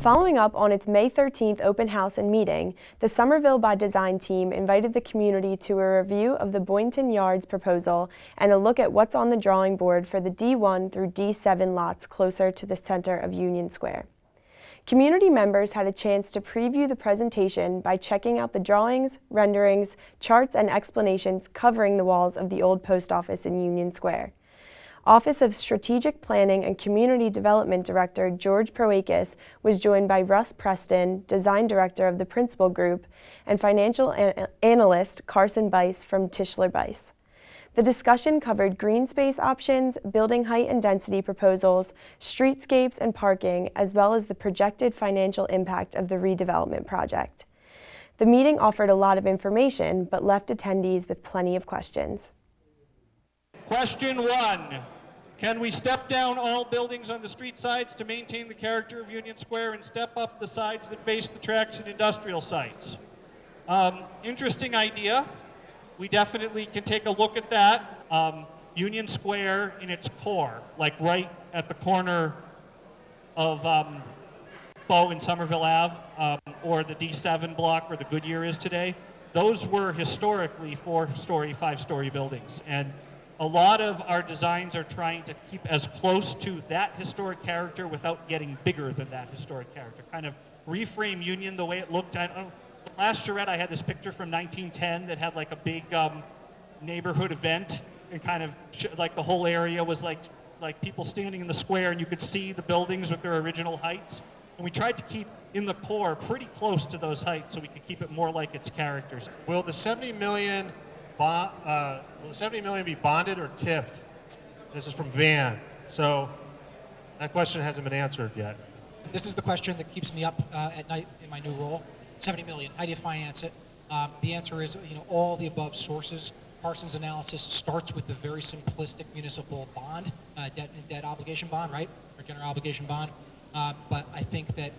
Following up on its May 13th open house and meeting, the Somerville by Design team invited the community to a review of the Boynton Yards proposal and a look at what's on the drawing board for the D1 through D7 lots closer to the center of Union Square. Community members had a chance to preview the presentation by checking out the drawings, renderings, charts, and explanations covering the walls of the old post office in Union Square. Office of Strategic Planning and Community Development Director George Proakis was joined by Russ Preston, Design Director of the Principal Group, and Financial Analyst Carson Bice from Tischler Bice. The discussion covered green space options, building height and density proposals, streetscapes and parking, as well as the projected financial impact of the redevelopment project. The meeting offered a lot of information, but left attendees with plenty of questions. Question 1. Can we step down all buildings on the street sides to maintain the character of Union Square and step up the sides that face the tracks and industrial sites? Interesting idea. We definitely can take a look at that. Union Square in its core, like right at the corner of Bow and Somerville Ave, or the D7 block where the Goodyear is today, those were historically 4-story, 5-story buildings. And a lot of our designs are trying to keep as close to that historic character without getting bigger than that historic character. Kind of reframe Union the way it looked. Last charrette, I had this picture from 1910 that had like a big neighborhood event, and kind of like the whole area was like people standing in the square, and you could see the buildings with their original heights. And we tried to keep in the core pretty close to those heights so we could keep it more like its characters. Will the $70 million be bonded or TIF'd? This is from Van. So that question hasn't been answered yet. This is the question that keeps me up at night in my new role. $70 million, how do you finance it? The answer is, all the above sources. Carson's analysis starts with the very simplistic municipal bond, debt obligation bond, right? Or general obligation bond. But I think that,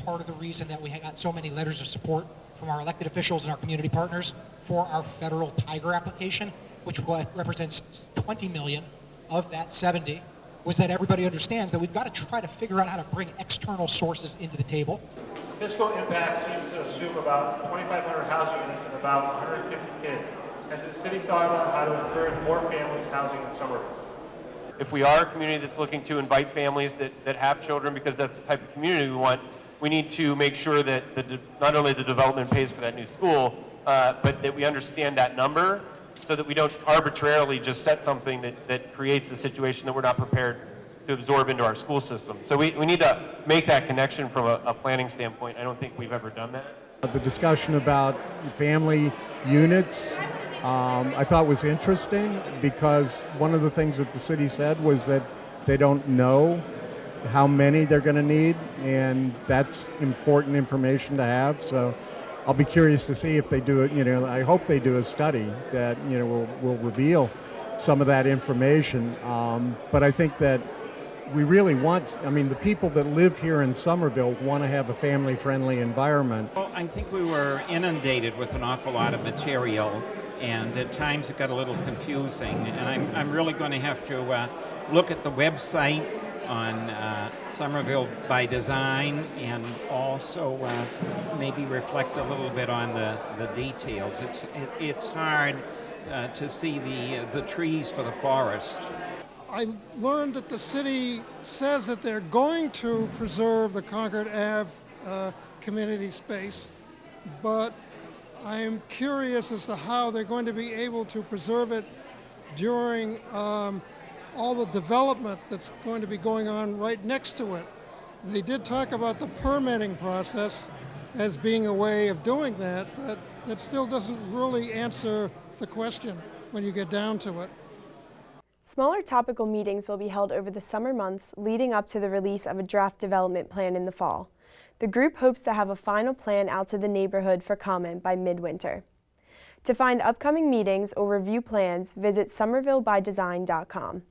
part of the reason that we got so many letters of support from our elected officials and our community partners for our federal Tiger application, which represents 20 million of that 70, was that everybody understands that we've got to try to figure out how to bring external sources into the table. Fiscal impact seems to assume about 2,500 housing units and about 150 kids. Has the city thought about how to encourage more families housing in Somerville? If we are a community that's looking to invite families that have children, because that's the type of community we want, we need to make sure that not only the development pays for that new school, but that we understand that number so that we don't arbitrarily just set something that creates a situation that we're not prepared to absorb into our school system. So we need to make that connection from a planning standpoint. I don't think we've ever done that. The discussion about family units I thought was interesting, because one of the things that the city said was that they don't know how many they're going to need, and that's important information to have. So I'll be curious to see if they do it. I hope they do a study that will reveal some of that information. But I think that we really want, the people that live here in Somerville want to have a family-friendly environment. Well, I think we were inundated with an awful lot of material, and at times it got a little confusing. And I'm really going to have to look at the website on Somerville by Design, and also maybe reflect a little bit on the details. It's hard to see the trees for the forest. I learned that the city says that they're going to preserve the Concord Ave community space, but I'm curious as to how they're going to be able to preserve it during all the development that's going to be going on right next to it. They did talk about the permitting process as being a way of doing that, but that still doesn't really answer the question when you get down to it. Smaller topical meetings will be held over the summer months leading up to the release of a draft development plan in the fall. The group hopes to have a final plan out to the neighborhood for comment by midwinter. To find upcoming meetings or review plans, visit somervillebydesign.com.